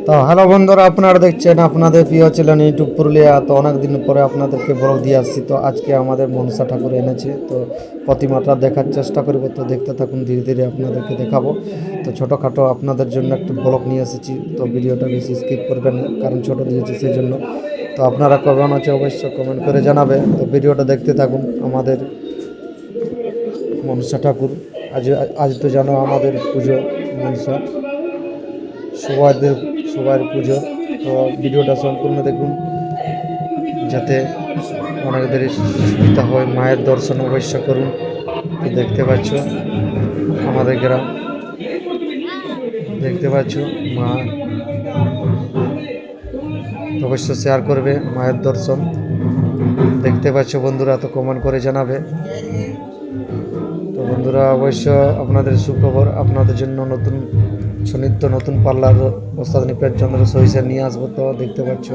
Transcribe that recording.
তো হ্যালো বন্ধুরা, আপনারা দেখছেন আপনাদের প্রিয় চ্যানেল ইউটিউব পুরুলিয়া। তো অনেক দিন পরে আপনাদেরকে ব্লগ দিয়ে আসছি। তো আজকে আমাদের মনসা ঠাকুর এনেছে, তো প্রতিমাটা দেখার চেষ্টা করবো। তো দেখতে থাকুন, ধীরে ধীরে আপনাদেরকে দেখাবো। তো ছোটোখাটো আপনাদের জন্য একটু ব্লগ নিয়ে এসেছি। তো ভিডিওটা বেশি স্কিপ করবেন না, কারণ ছোটো দিয়েছি সেই জন্য। তো আপনারা কেমন আছে অবশ্যই কমেন্ট করে জানাবে। তো ভিডিওটা দেখতে থাকুন। আমাদের মনসা ঠাকুর আজ আজ তো জানো আমাদের পুজো, মনসা সবার পুজো। তো ভিডিওটা সম্পূর্ণ দেখুন, যাতে অনেকদের সুবিধা হয়। মায়ের দর্শন অবশ্য করুন। তো দেখতে পাচ্ছ আমাদের গ্রাম, দেখতে পাচ্ছ মা। অবশ্য শেয়ার করবে মায়ের দর্শন। দেখতে পাচ্ছ বন্ধুরা, তো কমেন্ট করে জানাবে। তো বন্ধুরা, অবশ্য আপনাদের সুখবর, আপনাদের জন্য নতুন সুনিত্য নতুন পার্লার ওস্তাদ নিপের চন্দ্র সহিসা নিয়ে আসবো। তো দেখতে পাচ্ছ